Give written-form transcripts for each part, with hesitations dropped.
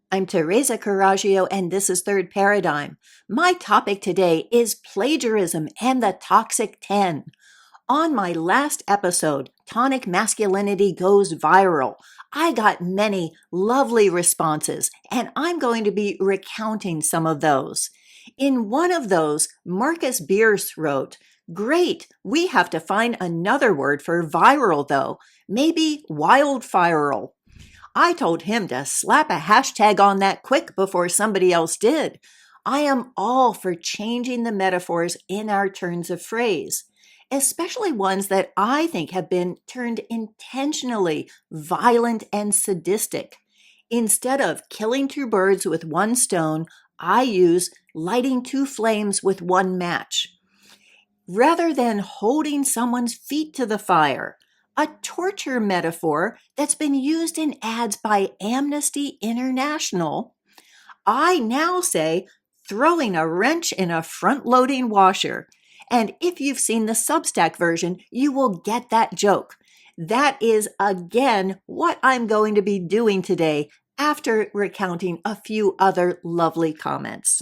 I'm Teresa Carraggio, and this is Third Paradigm. My topic today is plagiarism and the Toxic Ten. On my last episode, Tonic Masculinity goes viral. I got many lovely responses, and I'm going to be recounting some of those. In one of those, Marcus Bierce wrote, "Great, we have to find another word for viral though. Maybe wildfiral." I told him to slap a hashtag on that quick before somebody else did. I am all for changing the metaphors in our turns of phrase, especially ones that I think have been turned intentionally violent and sadistic. Instead of killing two birds with one stone, I use lighting two flames with one match. Rather than holding someone's feet to the fire, a torture metaphor that's been used in ads by Amnesty International, I now say throwing a wrench in a front-loading washer. And if you've seen the Substack version, you will get that joke. That is, again, what I'm going to be doing today after recounting a few other lovely comments.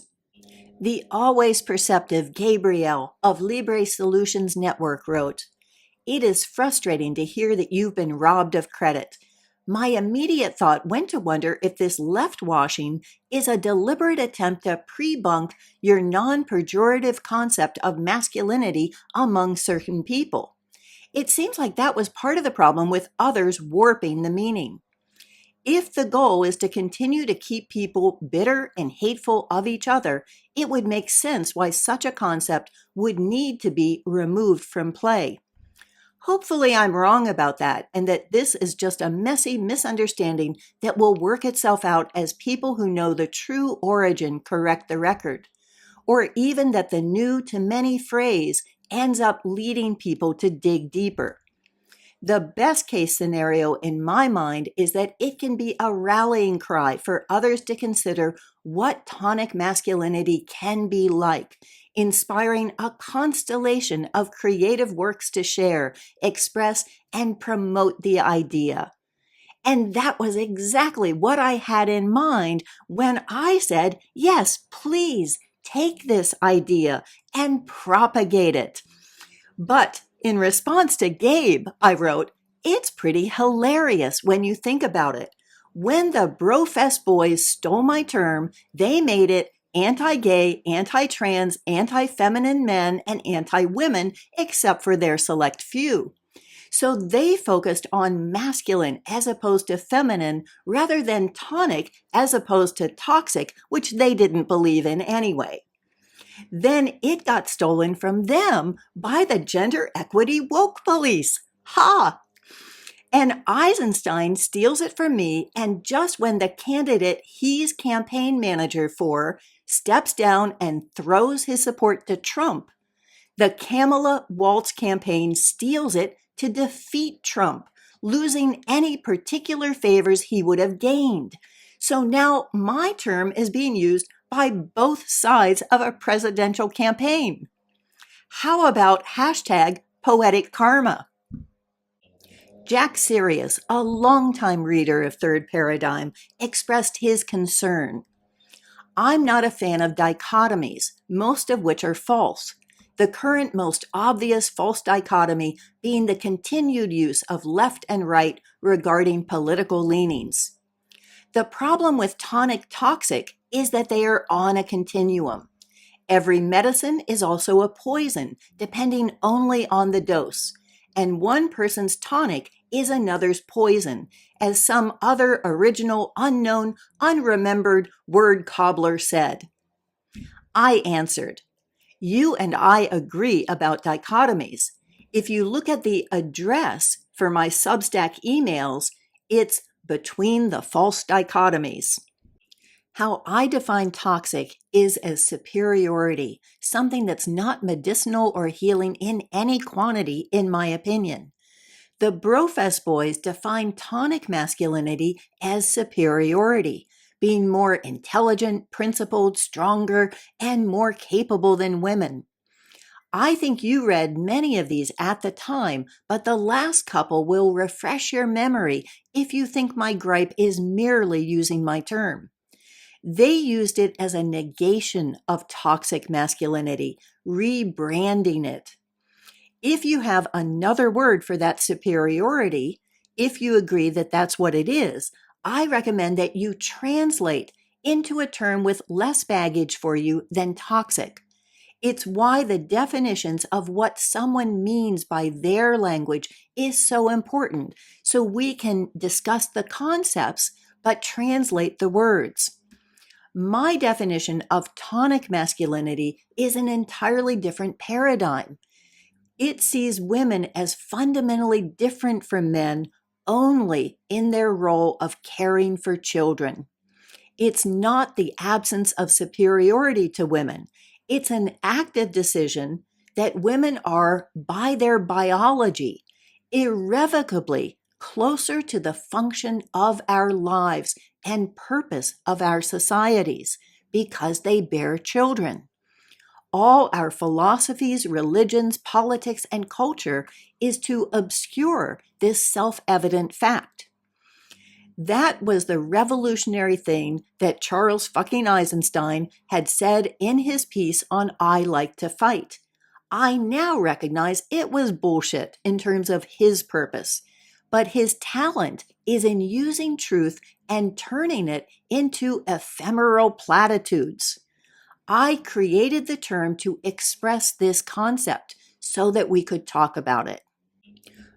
The always perceptive Gabrielle of Libre Solutions Network wrote, "It is frustrating to hear that you've been robbed of credit. My immediate thought went to wonder if this left washing is a deliberate attempt to pre-bunk your non-pejorative concept of masculinity among certain people. It seems like that was part of the problem with others warping the meaning. If the goal is to continue to keep people bitter and hateful of each other, it would make sense why such a concept would need to be removed from play. Hopefully I'm wrong about that, and that this is just a messy misunderstanding that will work itself out as people who know the true origin correct the record, or even that the new to many phrase ends up leading people to dig deeper. The best case scenario in my mind is that it can be a rallying cry for others to consider what tonic masculinity can be like, inspiring a constellation of creative works to share, express, and promote the idea." And that was exactly what I had in mind when I said, yes, please take this idea and propagate it. But in response to Gabe, I wrote, "It's pretty hilarious when you think about it. When the Brofest boys stole my term, they made it anti-gay, anti-trans, anti-feminine men, and anti-women, except for their select few. So they focused on masculine as opposed to feminine, rather than tonic as opposed to toxic, which they didn't believe in anyway. Then it got stolen from them by the gender equity woke police. Ha! And Eisenstein steals it from me, and just when the candidate he's campaign manager for steps down and throws his support to Trump, the Kamala Walz campaign steals it to defeat Trump, losing any particular favors he would have gained. So now my term is being used by both sides of a presidential campaign. How about hashtag poetic karma?" Jack Sirius, a longtime reader of Third Paradigm, expressed his concern. "I'm not a fan of dichotomies, most of which are false. The current most obvious false dichotomy being the continued use of left and right regarding political leanings. The problem with tonic toxic is that they are on a continuum. Every medicine is also a poison, depending only on the dose. And one person's tonic is another's poison, as some other original, unknown, unremembered word cobbler said." I answered, "You and I agree about dichotomies. If you look at the address for my Substack emails, it's between the false dichotomies." How I define toxic is as superiority, something that's not medicinal or healing in any quantity, in my opinion. The Brofest boys define tonic masculinity as superiority, being more intelligent, principled, stronger, and more capable than women. I think you read many of these at the time, but the last couple will refresh your memory if you think my gripe is merely using my term. They used it as a negation of toxic masculinity, rebranding it. If you have another word for that superiority, if you agree that that's what it is, I recommend that you translate into a term with less baggage for you than toxic. It's why the definitions of what someone means by their language is so important, so we can discuss the concepts but translate the words. My definition of tonic masculinity is an entirely different paradigm. It sees women as fundamentally different from men only in their role of caring for children. It's not the absence of superiority to women. It's an active decision that women are, by their biology, irrevocably closer to the function of our lives and purpose of our societies because they bear children. All our philosophies, religions, politics, and culture is to obscure this self-evident fact. That was the revolutionary thing that Charles fucking Eisenstein had said in his piece on I Like to Fight. I now recognize it was bullshit in terms of his purpose, but his talent is in using truth and turning it into ephemeral platitudes. I created the term to express this concept so that we could talk about it.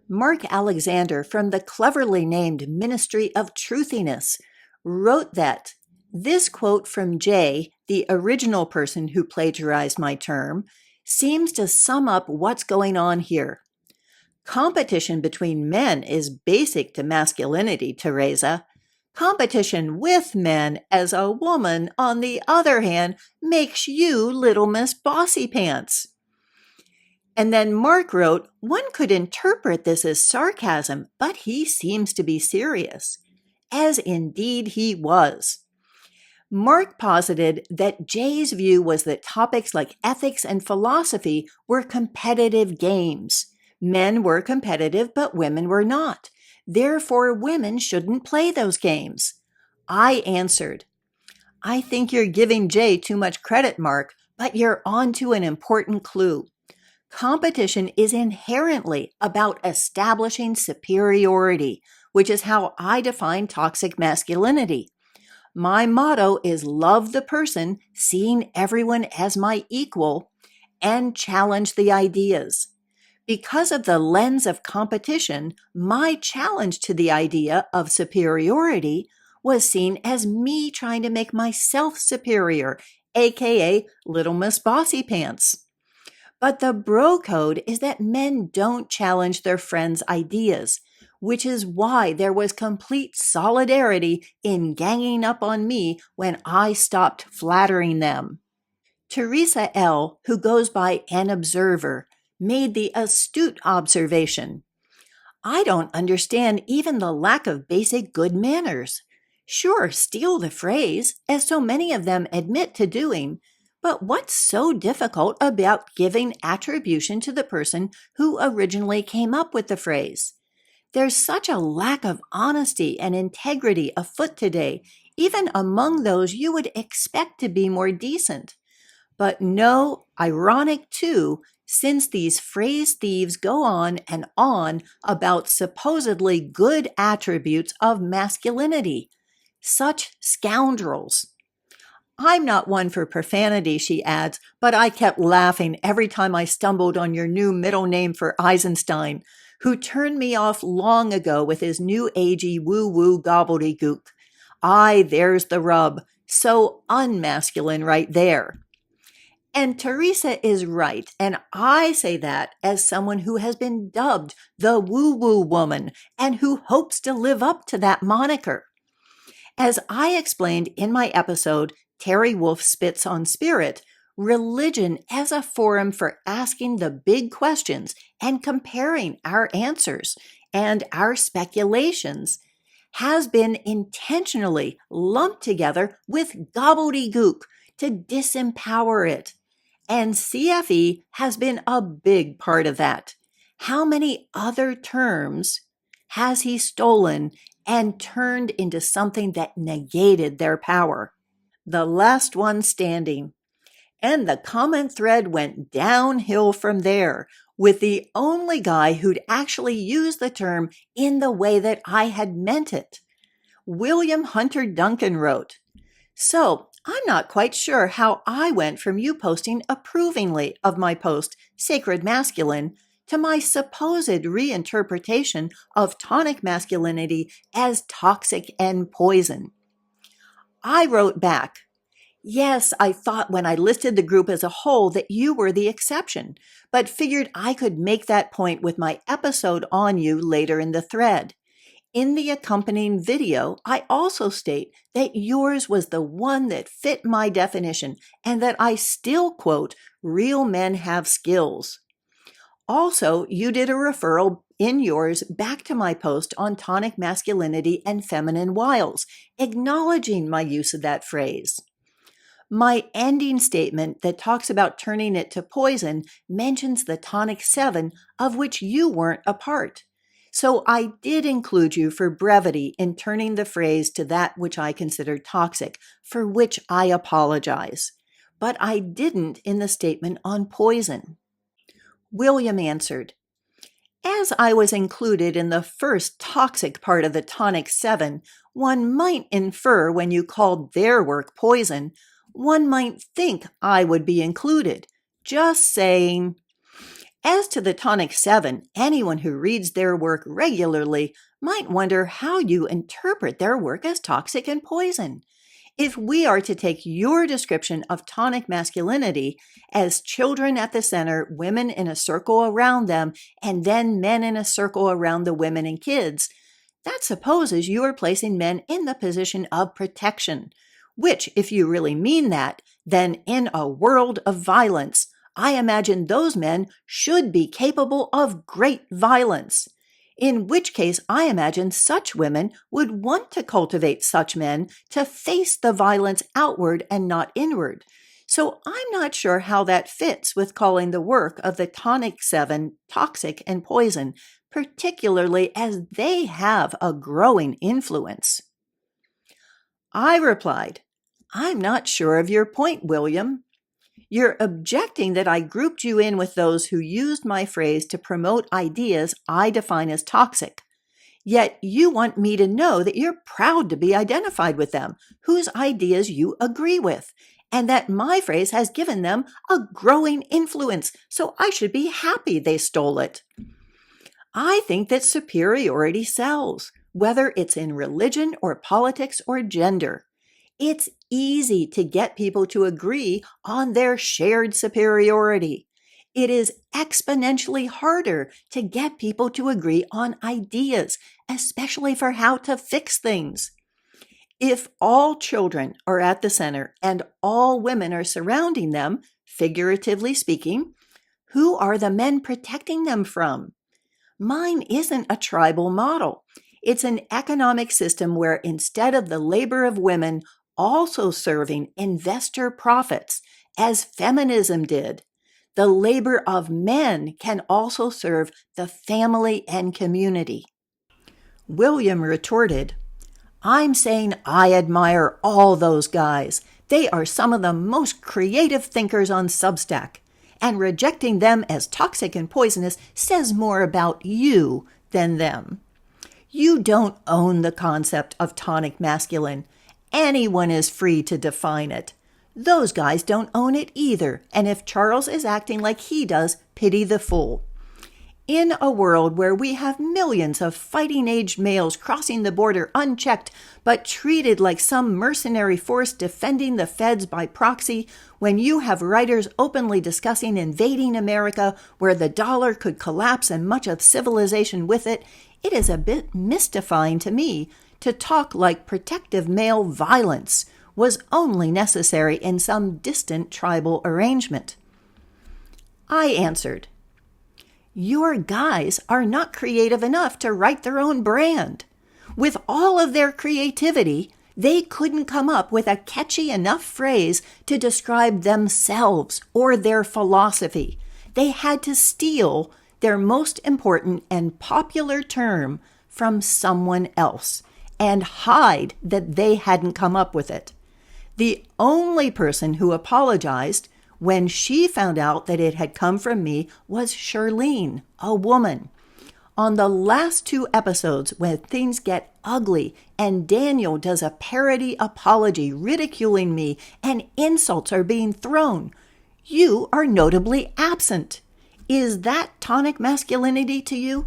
Mark Alexander from the cleverly named Ministry of Truthiness wrote that this quote from Jay, the original person who plagiarized my term, seems to sum up what's going on here. Competition between men is basic to masculinity, Teresa. Competition with men as a woman, on the other hand, makes you Little Miss Bossy Pants. And then Mark wrote, one could interpret this as sarcasm, but he seems to be serious. As indeed he was. Mark posited that Jay's view was that topics like ethics and philosophy were competitive games. Men were competitive, but women were not. Therefore, women shouldn't play those games. I answered, I think you're giving Jay too much credit, Mark, but you're onto an important clue. Competition is inherently about establishing superiority, which is how I define toxic masculinity. My motto is love the person, seeing everyone as my equal, and challenge the ideas. Because of the lens of competition, my challenge to the idea of superiority was seen as me trying to make myself superior, aka Little Miss Bossy Pants. But the bro code is that men don't challenge their friends' ideas, which is why there was complete solidarity in ganging up on me when I stopped flattering them. Teresa L., who goes by an observer, made the astute observation. I don't understand even the lack of basic good manners. Sure, steal the phrase, as so many of them admit to doing, but what's so difficult about giving attribution to the person who originally came up with the phrase? There's such a lack of honesty and integrity afoot today, even among those you would expect to be more decent. But no, ironic too, since these phrase thieves go on and on about supposedly good attributes of masculinity. Such scoundrels. I'm not one for profanity, she adds, but I kept laughing every time I stumbled on your new middle name for Eisenstein, who turned me off long ago with his new agey woo-woo gobbledygook. Aye, there's the rub. So unmasculine right there. And Teresa is right, and I say that as someone who has been dubbed the woo-woo woman and who hopes to live up to that moniker. As I explained in my episode, Terry Wolf Spits on Spirit, religion as a forum for asking the big questions and comparing our answers and our speculations has been intentionally lumped together with gobbledygook to disempower it. And CFE has been a big part of that. How many other terms has he stolen and turned into something that negated their power? the last one standing. And the comment thread went downhill from there, with the only guy who'd actually used the term in the way that I had meant it. William Hunter Duncan wrote, "So, I'm not quite sure how I went from you posting approvingly of my post, Sacred Masculine, to my supposed reinterpretation of tonic masculinity as toxic and poison." I wrote back, "Yes, I thought when I listed the group as a whole that you were the exception, but figured I could make that point with my episode on you later in the thread. In the accompanying video, I also state that yours was the one that fit my definition and that I still quote, 'Real men have skills.' Also, you did a referral in yours back to my post on tonic masculinity and feminine wiles, acknowledging my use of that phrase. My ending statement that talks about turning it to poison mentions the tonic 7, of which you weren't a part. So I did include you for brevity in turning the phrase to that which I consider toxic, for which I apologize. But I didn't in the statement on poison." William answered, "As I was included in the first toxic part of the tonic 7, one might infer when you called their work poison, one might think I would be included. Just saying. As to the tonic 7, anyone who reads their work regularly might wonder how you interpret their work as toxic and poison. If we are to take your description of tonic masculinity as children at the center, women in a circle around them, and then men in a circle around the women and kids, that supposes you are placing men in the position of protection, which, if you really mean that, then in a world of violence, I imagine those men should be capable of great violence. In which case, I imagine such women would want to cultivate such men to face the violence outward and not inward. So I'm not sure how that fits with calling the work of the tonic 7 toxic and poison, particularly as they have a growing influence." I replied, "I'm not sure of your point, William. You're objecting that I grouped you in with those who used my phrase to promote ideas I define as toxic. Yet you want me to know that you're proud to be identified with them, whose ideas you agree with, and that my phrase has given them a growing influence, so I should be happy they stole it. I think that superiority sells, whether it's in religion or politics or gender. It's easy to get people to agree on their shared superiority. It is exponentially harder to get people to agree on ideas, especially for how to fix things. If all children are at the center and all women are surrounding them, figuratively speaking, who are the men protecting them from? Mine isn't a tribal model. It's an economic system where instead of the labor of women also serving investor profits, as feminism did, the labor of men can also serve the family and community." William retorted, "I'm saying I admire all those guys. They are some of the most creative thinkers on Substack, and rejecting them as toxic and poisonous says more about you than them. You don't own the concept of tonic masculine. Anyone is free to define it. Those guys don't own it either, and if Charles is acting like he does, pity the fool. In a world where we have millions of fighting-age males crossing the border unchecked, but treated like some mercenary force defending the feds by proxy, when you have writers openly discussing invading America where the dollar could collapse and much of civilization with it, it is a bit mystifying to me to talk like protective male violence was only necessary in some distant tribal arrangement." I answered, "Your guys are not creative enough to write their own brand. With all of their creativity, they couldn't come up with a catchy enough phrase to describe themselves or their philosophy. They had to steal their most important and popular term from someone else and hide that they hadn't come up with it. The only person who apologized when she found out that it had come from me was Charlene, a woman. On the last 2 episodes, when things get ugly and Daniel does a parody apology ridiculing me and insults are being thrown, you are notably absent. Is that tonic masculinity to you?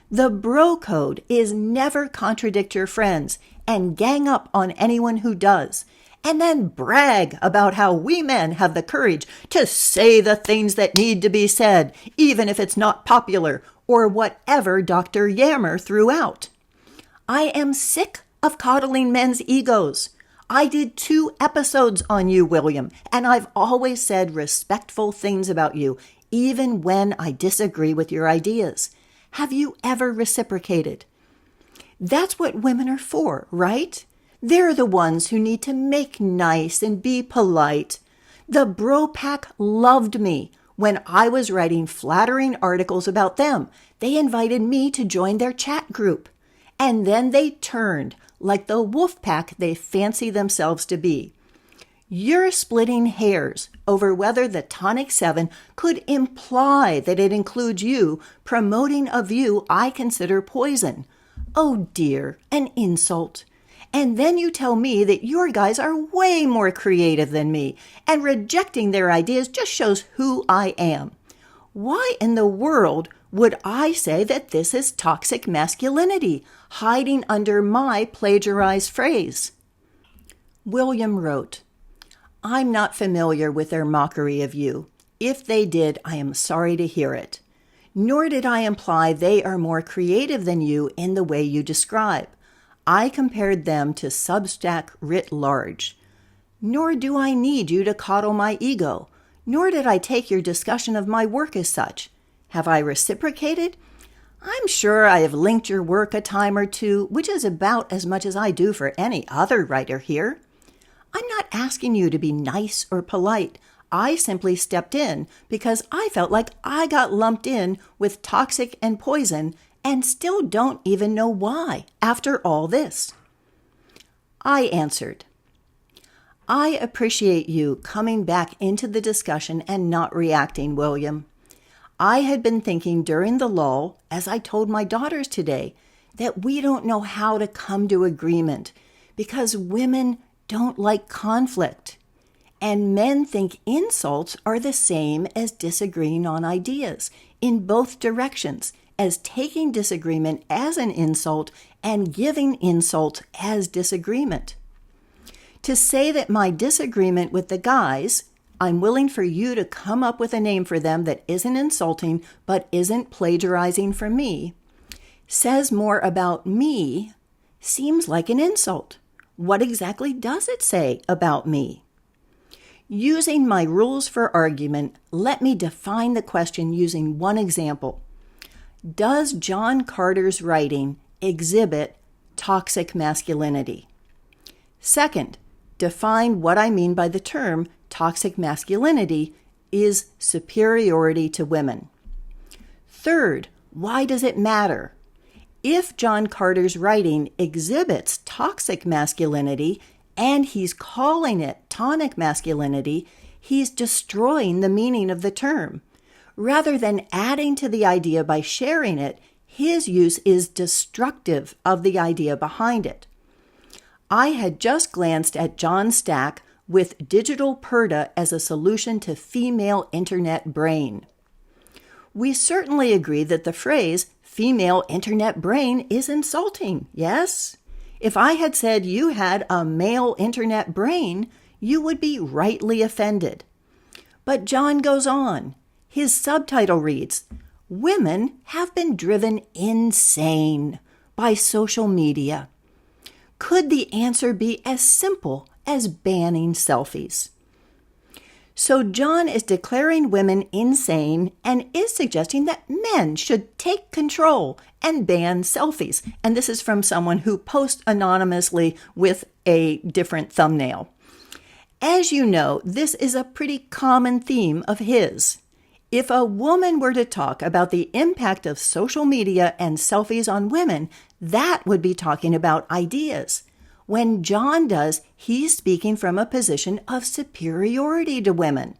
The bro code is never contradict your friends and gang up on anyone who does, and then brag about how we men have the courage to say the things that need to be said, even if it's not popular, or whatever Dr. Yammer threw out. I am sick of coddling men's egos. I did 2 episodes on you, William, and I've always said respectful things about you, even when I disagree with your ideas. Have you ever reciprocated? That's what women are for, right? They're the ones who need to make nice and be polite. The bro pack loved me. When I was writing flattering articles about them, they invited me to join their chat group. And then they turned, like the wolf pack they fancy themselves to be. You're splitting hairs over whether the Tonic 7 could imply that it includes you promoting a view I consider poison. Oh dear, an insult. And then you tell me that your guys are way more creative than me, and rejecting their ideas just shows who I am. Why in the world would I say that this is toxic masculinity, hiding under my plagiarized phrase? William wrote, I'm not familiar with their mockery of you. If they did, I am sorry to hear it. Nor did I imply they are more creative than you in the way you describe. I compared them to Substack writ large. Nor do I need you to coddle my ego, nor did I take your discussion of my work as such. Have I reciprocated? I'm sure I have linked your work a time or 2, which is about as much as I do for any other writer here. I'm not asking you to be nice or polite. I simply stepped in because I felt like I got lumped in with toxic and poison and still don't even know why after all this. I answered, I appreciate you coming back into the discussion and not reacting, William. I had been thinking during the lull, as I told my daughters today, that we don't know how to come to agreement because women don't like conflict. And men think insults are the same as disagreeing on ideas in both directions, as taking disagreement as an insult and giving insult as disagreement. To say that my disagreement with the guys, I'm willing for you to come up with a name for them that isn't insulting but isn't plagiarizing from me, says more about me, seems like an insult. What exactly does it say about me? Using my rules for argument, let me define the question using one example. Does John Carter's writing exhibit toxic masculinity? Second, define what I mean by the term toxic masculinity is superiority to women. Third, why does it matter? If John Carter's writing exhibits toxic masculinity and he's calling it tonic masculinity, he's destroying the meaning of the term. Rather than adding to the idea by sharing it, his use is destructive of the idea behind it. I had just glanced at John's stack with digital PERDA as a solution to female internet brain. We certainly agree that the phrase female internet brain is insulting, yes? If I had said you had a male internet brain, you would be rightly offended. But John goes on. His subtitle reads, Women have been driven insane by social media. Could the answer be as simple as banning selfies? So John is declaring women insane and is suggesting that men should take control and ban selfies. And this is from someone who posts anonymously with a different thumbnail. As you know, this is a pretty common theme of his. If a woman were to talk about the impact of social media and selfies on women, that would be talking about ideas. When John does, he's speaking from a position of superiority to women.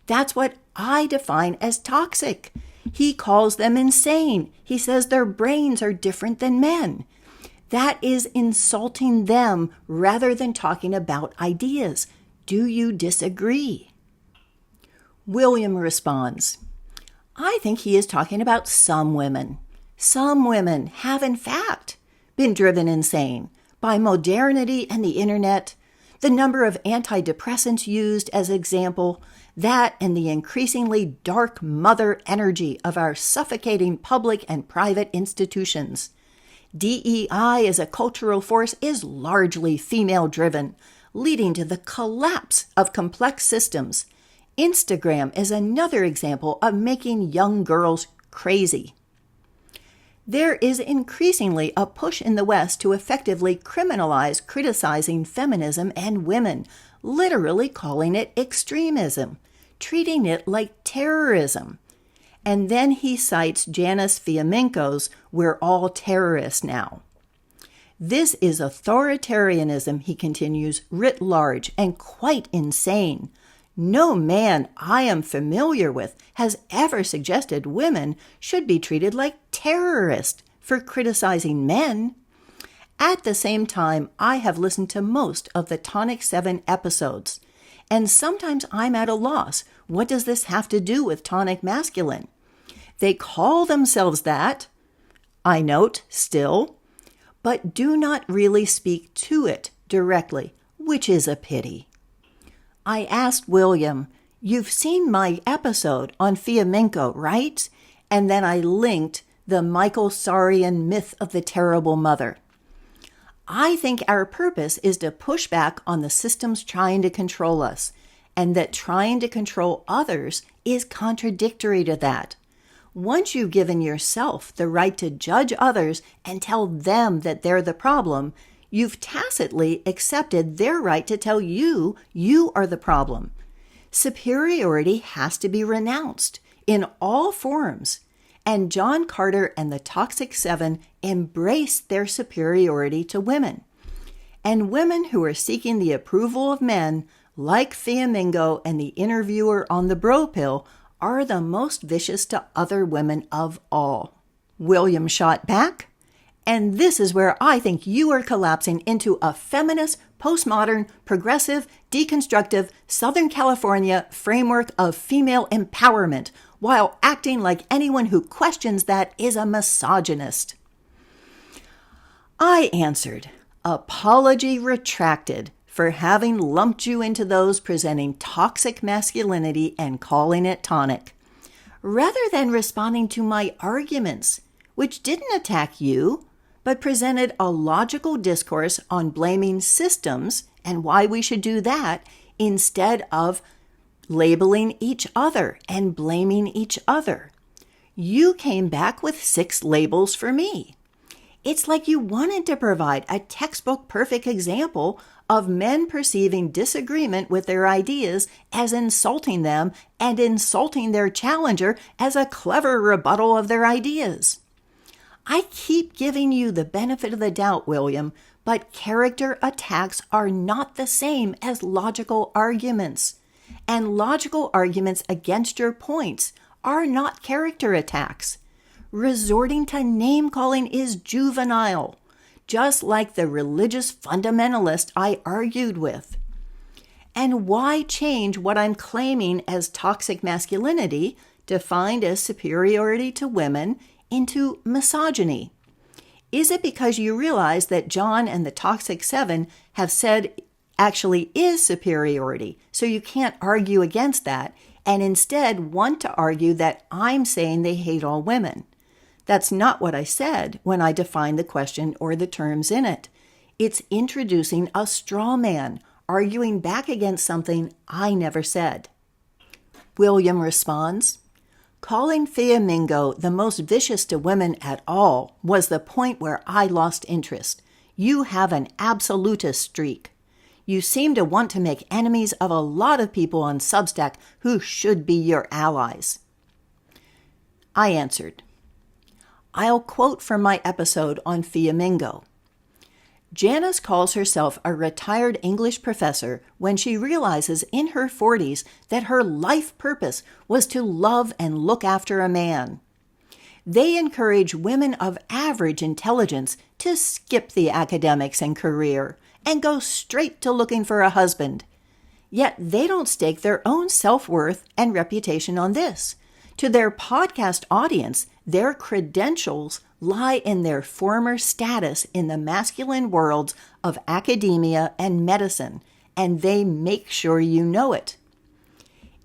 That's what I define as toxic. He calls them insane. He says their brains are different than men. That is insulting them rather than talking about ideas. Do you disagree? William responds, I think he is talking about some women. Some women have, in fact, been driven insane by modernity and the internet, the number of antidepressants used as example, that and the increasingly dark mother energy of our suffocating public and private institutions. DEI as a cultural force is largely female-driven, leading to the collapse of complex systems. Instagram is another example of making young girls crazy. There is increasingly a push in the West to effectively criminalize criticizing feminism and women, literally calling it extremism, treating it like terrorism. And then he cites Janice Fiamenko's "We're all terrorists now." This is authoritarianism, he continues, writ large and quite insane. No man I am familiar with has ever suggested women should be treated like terrorists for criticizing men. At the same time, I have listened to most of the Tonic 7 episodes, and sometimes I'm at a loss. What does this have to do with tonic masculine? They call themselves that, I note, still, but do not really speak to it directly, which is a pity. I asked William, you've seen my episode on Fiamenko, right? And then I linked the Michael Sarian myth of the terrible mother. I think our purpose is to push back on the systems trying to control us, and that trying to control others is contradictory to that. Once you've given yourself the right to judge others and tell them that they're the problem, you've tacitly accepted their right to tell you you are the problem. Superiority has to be renounced in all forms, and John Carter and the Toxic Seven embrace their superiority to women. And women who are seeking the approval of men, like Fiamenko and the interviewer on the bro pill, are the most vicious to other women of all. William shot back, and this is where I think you are collapsing into a feminist, postmodern, progressive, deconstructive, Southern California framework of female empowerment, while acting like anyone who questions that is a misogynist. I answered, apology retracted, for having lumped you into those presenting toxic masculinity and calling it tonic, rather than responding to my arguments, which didn't attack you, but presented a logical discourse on blaming systems and why we should do that instead of labeling each other and blaming each other. You came back with 6 labels for me. It's like you wanted to provide a textbook perfect example of men perceiving disagreement with their ideas as insulting them and insulting their challenger as a clever rebuttal of their ideas. I keep giving you the benefit of the doubt, William, but character attacks are not the same as logical arguments. And logical arguments against your points are not character attacks. Resorting to name-calling is juvenile, just like the religious fundamentalist I argued with. And why change what I'm claiming as toxic masculinity, defined as superiority to women, into misogyny? Is it because you realize that John and the Toxic Seven have said actually is superiority, so you can't argue against that, and instead want to argue that I'm saying they hate all women? That's not what I said when I defined the question or the terms in it. It's introducing a straw man, arguing back against something I never said. William responds, calling Fiamenko the most vicious to women at all was the point where I lost interest. You have an absolutist streak. You seem to want to make enemies of a lot of people on Substack who should be your allies. I answered, I'll quote from my episode on Fiamenko. Janice calls herself a retired English professor when she realizes in her 40s that her life purpose was to love and look after a man. They encourage women of average intelligence to skip the academics and career and go straight to looking for a husband. Yet they don't stake their own self-worth and reputation on this. To their podcast audience, their credentials lie in their former status in the masculine worlds of academia and medicine, and they make sure you know it.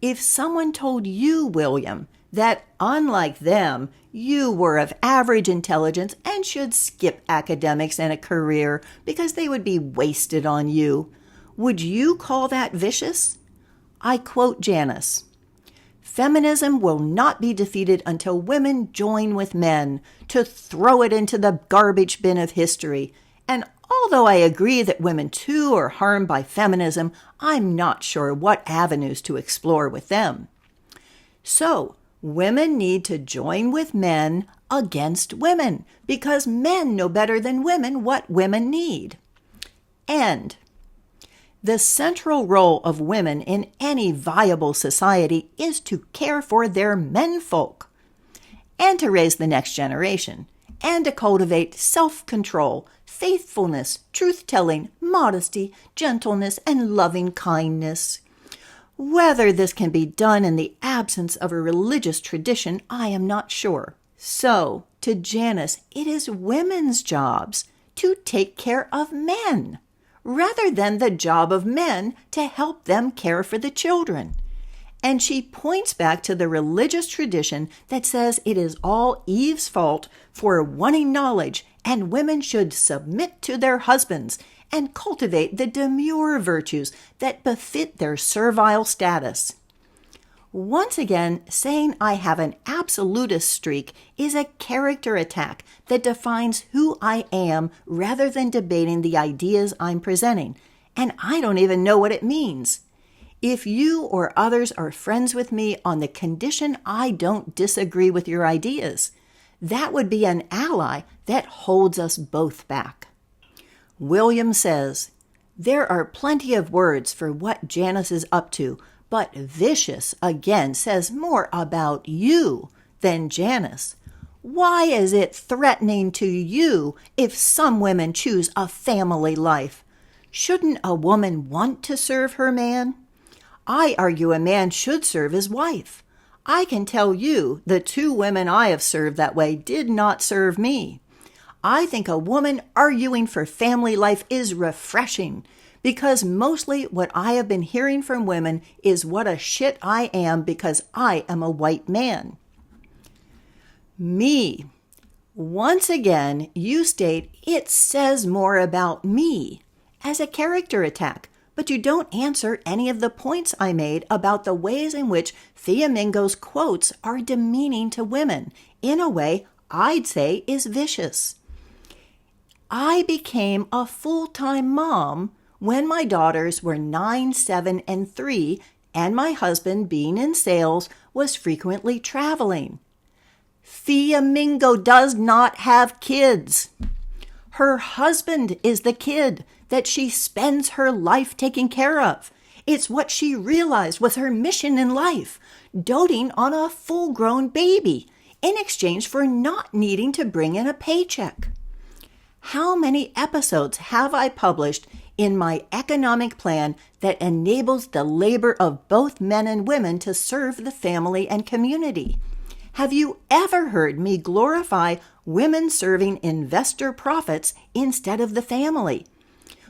If someone told you, William, that unlike them, you were of average intelligence and should skip academics and a career because they would be wasted on you, would you call that vicious? I quote Janice, "Feminism will not be defeated until women join with men to throw it into the garbage bin of history. And although I agree that women too are harmed by feminism, I'm not sure what avenues to explore with them." So, women need to join with men against women because men know better than women what women need. And the central role of women in any viable society is to care for their menfolk, and to raise the next generation, and to cultivate self-control, faithfulness, truth-telling, modesty, gentleness, and loving kindness. Whether this can be done in the absence of a religious tradition, I am not sure. So, to Janice, it is women's jobs to take care of men, rather than the job of men to help them care for the children. And she points back to the religious tradition that says it is all Eve's fault for wanting knowledge and women should submit to their husbands and cultivate the demure virtues that befit their servile status. Once again, saying I have an absolutist streak is a character attack that defines who I am rather than debating the ideas I'm presenting, and I don't even know what it means. If you or others are friends with me on the condition I don't disagree with your ideas, that would be an ally that holds us both back. William says, "There are plenty of words for what Janice is up to, but vicious, again, says more about you than Janice. Why is it threatening to you if some women choose a family life? Shouldn't a woman want to serve her man? I argue a man should serve his wife. I can tell you the 2 women I have served that way did not serve me. I think a woman arguing for family life is refreshing, because mostly what I have been hearing from women is what a shit I am because I am a white man." Me. Once again, you state it says more about me as a character attack, but you don't answer any of the points I made about the ways in which Fiamingo's quotes are demeaning to women in a way I'd say is vicious. I became a full-time mom when my daughters were 9, 7, and 3, and my husband, being in sales, was frequently traveling. Fiamingo does not have kids. Her husband is the kid that she spends her life taking care of. It's what she realized was her mission in life, doting on a full-grown baby in exchange for not needing to bring in a paycheck. How many episodes have I published in my economic plan that enables the labor of both men and women to serve the family and community? Have you ever heard me glorify women serving investor profits instead of the family?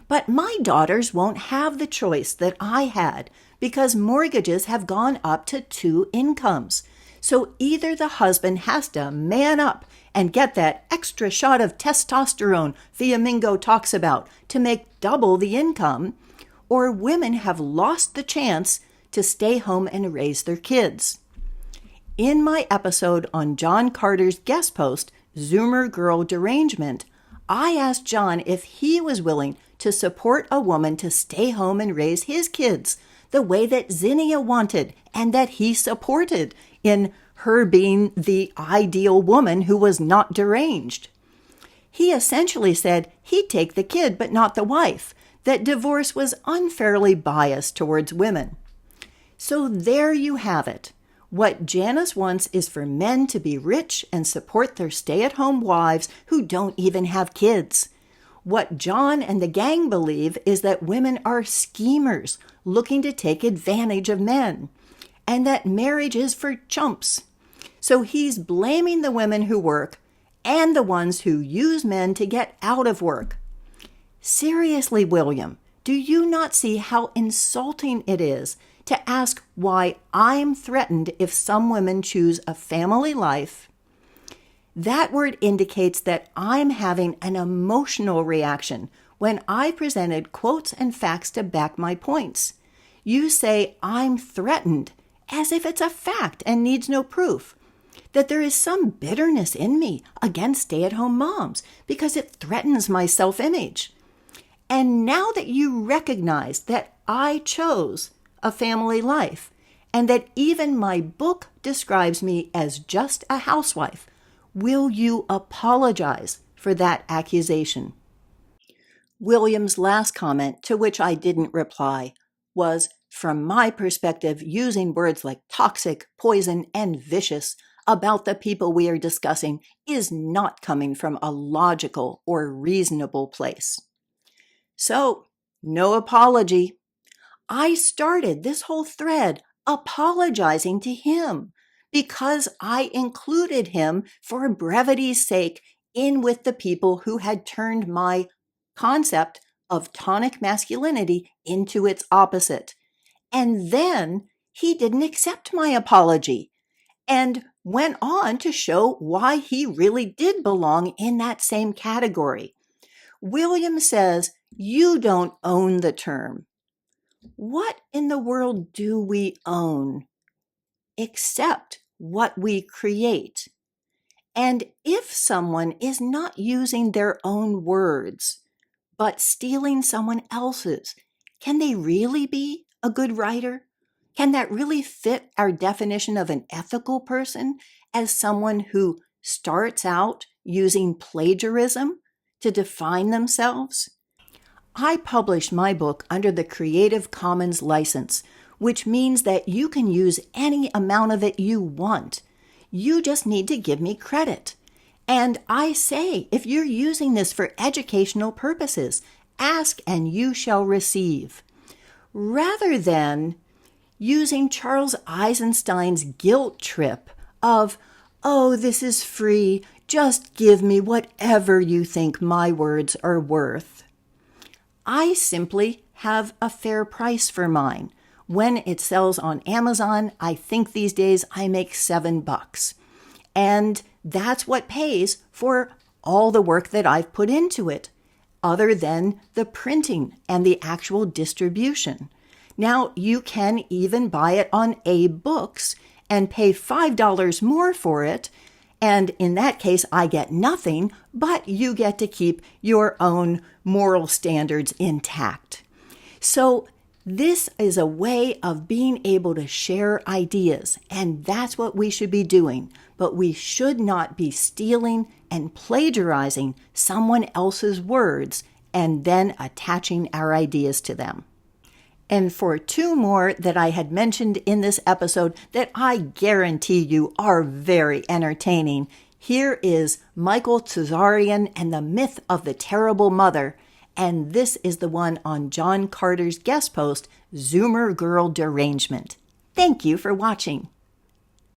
But my daughters won't have the choice that I had because mortgages have gone up to 2 incomes. So either the husband has to man up and get that extra shot of testosterone Fiamingo talks about to make double the income, or women have lost the chance to stay home and raise their kids. In my episode on John Carter's guest post, Zoomer Girl Derangement, I asked John if he was willing to support a woman to stay home and raise his kids the way that Zinnia wanted and that he supported in her being the ideal woman who was not deranged. He essentially said he'd take the kid but not the wife, that divorce was unfairly biased towards women. So there you have it. What Janice wants is for men to be rich and support their stay-at-home wives who don't even have kids. What John and the gang believe is that women are schemers looking to take advantage of men, and that marriage is for chumps. So he's blaming the women who work and the ones who use men to get out of work. Seriously, William, do you not see how insulting it is to ask why I'm threatened if some women choose a family life? That word indicates that I'm having an emotional reaction when I presented quotes and facts to back my points. You say I'm threatened as if it's a fact and needs no proof, that there is some bitterness in me against stay-at-home moms because it threatens my self-image. And now that you recognize that I chose a family life and that even my book describes me as just a housewife, will you apologize for that accusation? William's last comment, to which I didn't reply, was, from my perspective, using words like toxic, poison, and vicious about the people we are discussing is not coming from a logical or reasonable place. So, no apology. I started this whole thread apologizing to him because I included him for brevity's sake in with the people who had turned my concept of tonic masculinity into its opposite. And then he didn't accept my apology and went on to show why he really did belong in that same category. William says, you don't own the term. What in the world do we own except what we create? And if someone is not using their own words, but stealing someone else's, can they really be a good writer? Can that really fit our definition of an ethical person as someone who starts out using plagiarism to define themselves? I published my book under the Creative Commons license, which means that you can use any amount of it you want. You just need to give me credit. And I say, if you're using this for educational purposes, ask and you shall receive. Rather than using Charles Eisenstein's guilt trip of, oh, this is free, just give me whatever you think my words are worth. I simply have a fair price for mine. When it sells on Amazon, I think these days I make $7. And that's what pays for all the work that I've put into it, other than the printing and the actual distribution. Now, you can even buy it on A-Books and pay $5 more for it. And in that case, I get nothing, but you get to keep your own moral standards intact. So this is a way of being able to share ideas, and that's what we should be doing. But we should not be stealing and plagiarizing someone else's words and then attaching our ideas to them. And for two more that I had mentioned in this episode that I guarantee you are very entertaining, here is Michael Tsarian and the Myth of the Terrible Mother, and this is the one on John Carter's guest post, Zoomer Girl Derangement. Thank you for watching.